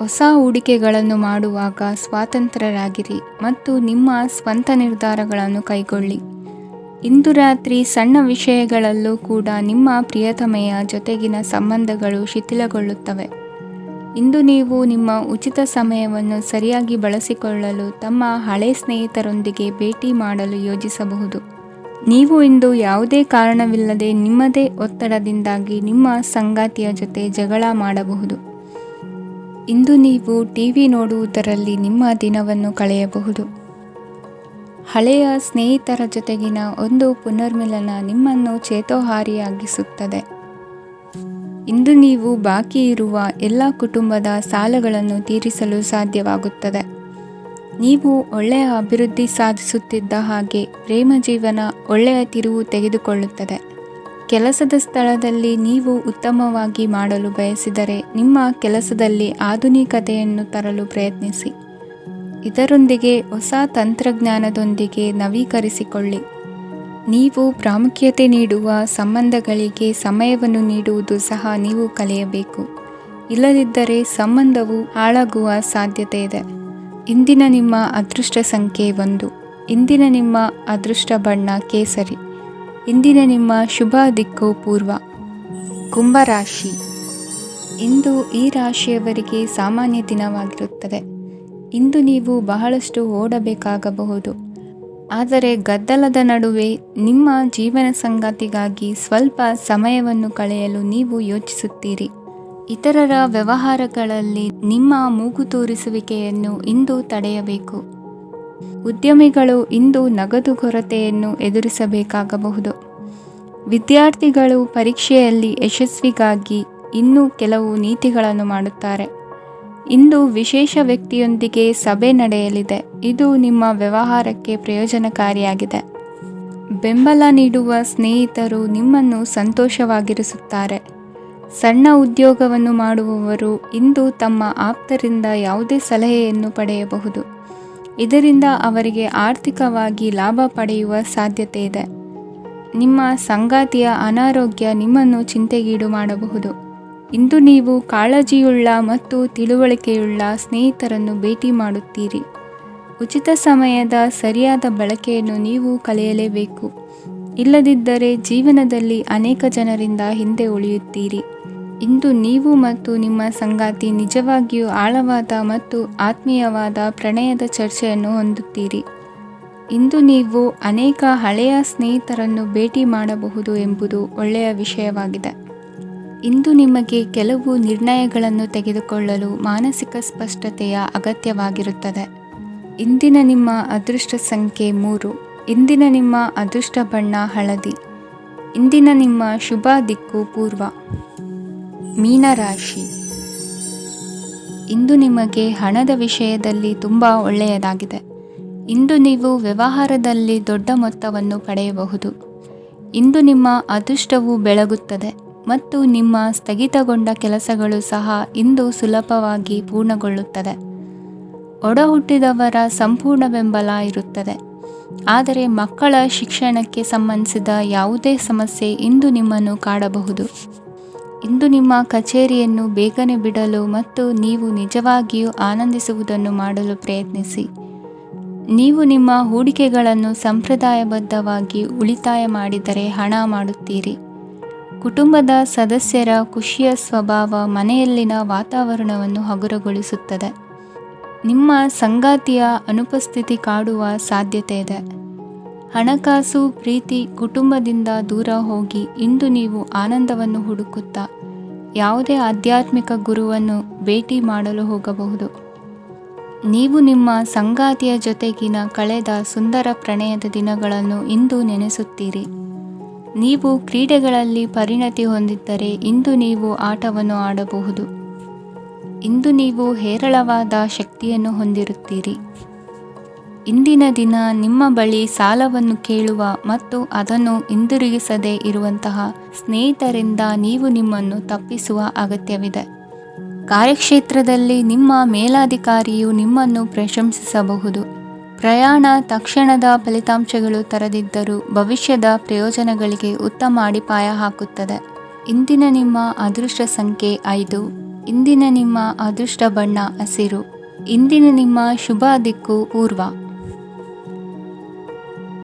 ಹೊಸ ಹೂಡಿಕೆಗಳನ್ನು ಮಾಡುವಾಗ ಸ್ವಾತಂತ್ರ್ಯರಾಗಿರಿ ಮತ್ತು ನಿಮ್ಮ ಸ್ವಂತ ನಿರ್ಧಾರಗಳನ್ನು ಕೈಗೊಳ್ಳಿ. ಇಂದು ರಾತ್ರಿ ಸಣ್ಣ ವಿಷಯಗಳಲ್ಲೂ ಕೂಡ ನಿಮ್ಮ ಪ್ರಿಯತಮೆಯ ಜೊತೆಗಿನ ಸಂಬಂಧಗಳು ಶಿಥಿಲಗೊಳ್ಳುತ್ತವೆ. ಇಂದು ನೀವು ನಿಮ್ಮ ಉಚಿತ ಸಮಯವನ್ನು ಸರಿಯಾಗಿ ಬಳಸಿಕೊಳ್ಳಲು ತಮ್ಮ ಹಳೆ ಸ್ನೇಹಿತರೊಂದಿಗೆ ಭೇಟಿ ಮಾಡಲು ಯೋಜಿಸಬಹುದು. ನೀವು ಇಂದು ಯಾವುದೇ ಕಾರಣವಿಲ್ಲದೆ ನಿಮ್ಮದೇ ಒತ್ತಡದಿಂದಾಗಿ ನಿಮ್ಮ ಸಂಗಾತಿಯ ಜೊತೆ ಜಗಳ ಮಾಡಬಹುದು. ಇಂದು ನೀವು ಟಿವಿ ನೋಡುವುದರಲ್ಲಿ ನಿಮ್ಮ ದಿನವನ್ನು ಕಳೆಯಬಹುದು. ಹಳೆಯ ಸ್ನೇಹಿತರ ಜೊತೆಗಿನ ಒಂದು ಪುನರ್ಮಿಲನ ನಿಮ್ಮನ್ನು ಚೇತೋಹಾರಿಯಾಗಿಸುತ್ತದೆ. ಇಂದು ನೀವು ಬಾಕಿ ಇರುವ ಎಲ್ಲ ಕುಟುಂಬದ ಸಾಲಗಳನ್ನು ತೀರಿಸಲು ಸಾಧ್ಯವಾಗುತ್ತದೆ. ನೀವು ಒಳ್ಳೆಯ ಅಭಿವೃದ್ಧಿ ಸಾಧಿಸುತ್ತಿದ್ದ ಹಾಗೆ ಪ್ರೇಮ ಜೀವನ ಒಳ್ಳೆಯ ತಿರುವು ತೆಗೆದುಕೊಳ್ಳುತ್ತದೆ. ಕೆಲಸದ ಸ್ಥಳದಲ್ಲಿ ನೀವು ಉತ್ತಮವಾಗಿ ಮಾಡಲು ಬಯಸಿದರೆ ನಿಮ್ಮ ಕೆಲಸದಲ್ಲಿ ಆಧುನಿಕತೆಯನ್ನು ತರಲು ಪ್ರಯತ್ನಿಸಿ. ಇದರೊಂದಿಗೆ ಹೊಸ ತಂತ್ರಜ್ಞಾನದೊಂದಿಗೆ ನವೀಕರಿಸಿಕೊಳ್ಳಿ. ನೀವು ಪ್ರಾಮುಖ್ಯತೆ ನೀಡುವ ಸಂಬಂಧಗಳಿಗೆ ಸಮಯವನ್ನು ನೀಡುವುದು ಸಹ ನೀವು ಕಲಿಯಬೇಕು. ಇಲ್ಲದಿದ್ದರೆ ಸಂಬಂಧವು ಹಾಳಾಗುವ ಸಾಧ್ಯತೆ ಇದೆ. ಇಂದಿನ ನಿಮ್ಮ ಅದೃಷ್ಟ ಸಂಖ್ಯೆ 1. ಇಂದಿನ ನಿಮ್ಮ ಅದೃಷ್ಟ ಬಣ್ಣ ಕೇಸರಿ. ಇಂದಿನ ನಿಮ್ಮ ಶುಭ ದಿಕ್ಕು ಪೂರ್ವ. ಕುಂಭರಾಶಿ. ಇಂದು ಈ ರಾಶಿಯವರಿಗೆ ಸಾಮಾನ್ಯ ದಿನವಾಗಿರುತ್ತದೆ. ಇಂದು ನೀವು ಬಹಳಷ್ಟು ಓಡಬೇಕಾಗಬಹುದು. ಆದರೆ ಗದ್ದಲದ ನಡುವೆ ನಿಮ್ಮ ಜೀವನ ಸಂಗಾತಿಗಾಗಿ ಸ್ವಲ್ಪ ಸಮಯವನ್ನು ಕಳೆಯಲು ನೀವು ಯೋಚಿಸುತ್ತೀರಿ. ಇತರರ ವ್ಯವಹಾರಗಳಲ್ಲಿ ನಿಮ್ಮ ಮೂಗು ತೂರಿಸುವಿಕೆಯನ್ನು ಇಂದು ತಡೆಯಬೇಕು. ಉದ್ಯಮಿಗಳು ಇಂದು ನಗದು ಕೊರತೆಯನ್ನು ಎದುರಿಸಬೇಕಾಗಬಹುದು. ವಿದ್ಯಾರ್ಥಿಗಳು ಪರೀಕ್ಷೆಯಲ್ಲಿ ಯಶಸ್ವಿಗಾಗಿ ಇನ್ನೂ ಕೆಲವು ನೀತಿಗಳನ್ನು ಮಾಡುತ್ತಾರೆ. ಇಂದು ವಿಶೇಷ ವ್ಯಕ್ತಿಯೊಂದಿಗೆ ಸಭೆ ನಡೆಯಲಿದೆ. ಇದು ನಿಮ್ಮ ವ್ಯವಹಾರಕ್ಕೆ ಪ್ರಯೋಜನಕಾರಿಯಾಗಿದೆ. ಬೆಂಬಲ ನೀಡುವ ಸ್ನೇಹಿತರು ನಿಮ್ಮನ್ನು ಸಂತೋಷವಾಗಿರಿಸುತ್ತಾರೆ. ಸಣ್ಣ ಉದ್ಯೋಗವನ್ನು ಮಾಡುವವರು ಇಂದು ತಮ್ಮ ಆಪ್ತರಿಂದ ಯಾವುದೇ ಸಲಹೆಯನ್ನು ಪಡೆಯಬಹುದು. ಇದರಿಂದ ಅವರಿಗೆ ಆರ್ಥಿಕವಾಗಿ ಲಾಭ ಪಡೆಯುವ ಸಾಧ್ಯತೆ ಇದೆ. ನಿಮ್ಮ ಸಂಗಾತಿಯ ಅನಾರೋಗ್ಯ ನಿಮ್ಮನ್ನು ಚಿಂತೆಗೀಡು ಮಾಡಬಹುದು. ಇಂದು ನೀವು ಕಾಳಜಿಯುಳ್ಳ ಮತ್ತು ತಿಳುವಳಿಕೆಯುಳ್ಳ ಸ್ನೇಹಿತರನ್ನು ಭೇಟಿ ಮಾಡುತ್ತೀರಿ. ಉಚಿತ ಸಮಯದ ಸರಿಯಾದ ಬಳಕೆಯನ್ನು ನೀವು ಕಲಿಯಲೇಬೇಕು. ಇಲ್ಲದಿದ್ದರೆ ಜೀವನದಲ್ಲಿ ಅನೇಕ ಜನರಿಂದ ಹಿಂದೆ ಉಳಿಯುತ್ತೀರಿ. ಇಂದು ನೀವು ಮತ್ತು ನಿಮ್ಮ ಸಂಗಾತಿ ನಿಜವಾಗಿಯೂ ಆಳವಾದ ಮತ್ತು ಆತ್ಮೀಯವಾದ ಪ್ರಣಯದ ಚರ್ಚೆಯನ್ನು ಹೊಂದುತ್ತೀರಿ. ಇಂದು ನೀವು ಅನೇಕ ಹಳೆಯ ಸ್ನೇಹಿತರನ್ನು ಭೇಟಿ ಮಾಡಬಹುದು ಎಂಬುದು ಒಳ್ಳೆಯ ವಿಷಯವಾಗಿದೆ. ಇಂದು ನಿಮಗೆ ಕೆಲವು ನಿರ್ಣಯಗಳನ್ನು ತೆಗೆದುಕೊಳ್ಳಲು ಮಾನಸಿಕ ಸ್ಪಷ್ಟತೆಯ ಅಗತ್ಯವಾಗಿರುತ್ತದೆ. ಇಂದಿನ ನಿಮ್ಮ ಅದೃಷ್ಟ ಸಂಖ್ಯೆ 3. ಇಂದಿನ ನಿಮ್ಮ ಅದೃಷ್ಟ ಬಣ್ಣ ಹಳದಿ. ಇಂದಿನ ನಿಮ್ಮ ಶುಭ ದಿಕ್ಕು ಪೂರ್ವ. ಮೀನರಾಶಿ. ಇಂದು ನಿಮಗೆ ಹಣದ ವಿಷಯದಲ್ಲಿ ತುಂಬ ಒಳ್ಳೆಯದಾಗಿದೆ. ಇಂದು ನೀವು ವ್ಯವಹಾರದಲ್ಲಿ ದೊಡ್ಡ ಮೊತ್ತವನ್ನು ಪಡೆಯಬಹುದು. ಇಂದು ನಿಮ್ಮ ಅದೃಷ್ಟವು ಬೆಳಗುತ್ತದೆ ಮತ್ತು ನಿಮ್ಮ ಸ್ಥಗಿತಗೊಂಡ ಕೆಲಸಗಳು ಸಹ ಇಂದು ಸುಲಭವಾಗಿ ಪೂರ್ಣಗೊಳ್ಳುತ್ತದೆ. ಒಡಹುಟ್ಟಿದವರ ಸಂಪೂರ್ಣ ಬೆಂಬಲ ಇರುತ್ತದೆ. ಆದರೆ ಮಕ್ಕಳ ಶಿಕ್ಷಣಕ್ಕೆ ಸಂಬಂಧಿಸಿದ ಯಾವುದೇ ಸಮಸ್ಯೆ ಇಂದು ನಿಮ್ಮನ್ನು ಕಾಡಬಹುದು. ಇಂದು ನಿಮ್ಮ ಕಚೇರಿಯನ್ನು ಬೇಗನೆ ಬಿಡಲು ಮತ್ತು ನೀವು ನಿಜವಾಗಿಯೂ ಆನಂದಿಸುವುದನ್ನು ಮಾಡಲು ಪ್ರಯತ್ನಿಸಿ. ನೀವು ನಿಮ್ಮ ಹೂಡಿಕೆಗಳನ್ನು ಸಂಪ್ರದಾಯಬದ್ಧವಾಗಿ ಉಳಿತಾಯ ಮಾಡಿದರೆ ಹಣ ಮಾಡುತ್ತೀರಿ. ಕುಟುಂಬದ ಸದಸ್ಯರ ಖುಷಿಯ ಸ್ವಭಾವ ಮನೆಯಲ್ಲಿನ ವಾತಾವರಣವನ್ನು ಹಗುರಗೊಳಿಸುತ್ತದೆ. ನಿಮ್ಮ ಸಂಗಾತಿಯ ಅನುಪಸ್ಥಿತಿ ಕಾಡುವ ಸಾಧ್ಯತೆ ಇದೆ. ಹಣಕಾಸು, ಪ್ರೀತಿ, ಕುಟುಂಬದಿಂದ ದೂರ ಹೋಗಿ ಇಂದು ನೀವು ಆನಂದವನ್ನು ಹುಡುಕುತ್ತಾ ಯಾವುದೇ ಆಧ್ಯಾತ್ಮಿಕ ಗುರುವನ್ನು ಭೇಟಿ ಮಾಡಲು ಹೋಗಬಹುದು. ನೀವು ನಿಮ್ಮ ಸಂಗಾತಿಯ ಜೊತೆಗಿನ ಕಳೆದ ಸುಂದರ ಪ್ರಣಯದ ದಿನಗಳನ್ನು ಇಂದು ನೆನೆಸುತ್ತೀರಿ. ನೀವು ಕ್ರೀಡೆಗಳಲ್ಲಿ ಪರಿಣತಿ ಹೊಂದಿದ್ದರೆ ಇಂದು ನೀವು ಆಟವನ್ನು ಆಡಬಹುದು. ಇಂದು ನೀವು ಹೇರಳವಾದ ಶಕ್ತಿಯನ್ನು ಹೊಂದಿರುತ್ತೀರಿ. ಇಂದಿನ ದಿನ ನಿಮ್ಮ ಬಳಿ ಸಾಲವನ್ನು ಕೇಳುವ ಮತ್ತು ಅದನ್ನು ಹಿಂದಿರುಗಿಸದೇ ಇರುವಂತಹ ಸ್ನೇಹಿತರಿಂದ ನೀವು ನಿಮ್ಮನ್ನು ತಪ್ಪಿಸುವ ಅಗತ್ಯವಿದೆ. ಕಾರ್ಯಕ್ಷೇತ್ರದಲ್ಲಿ ನಿಮ್ಮ ಮೇಲಾಧಿಕಾರಿಯು ನಿಮ್ಮನ್ನು ಪ್ರಶಂಸಿಸಬಹುದು. ಪ್ರಯಾಣ ತಕ್ಷಣದ ಫಲಿತಾಂಶಗಳು ತರದಿದ್ದರೂ ಭವಿಷ್ಯದ ಪ್ರಯೋಜನಗಳಿಗೆ ಉತ್ತಮ ಅಡಿಪಾಯ ಹಾಕುತ್ತದೆ. ಇಂದಿನ ನಿಮ್ಮ ಅದೃಷ್ಟ ಸಂಖ್ಯೆ 5. ಇಂದಿನ ನಿಮ್ಮ ಅದೃಷ್ಟ ಬಣ್ಣ ಹಸಿರು. ಇಂದಿನ ನಿಮ್ಮ ಶುಭ ದಿಕ್ಕು ಪೂರ್ವ.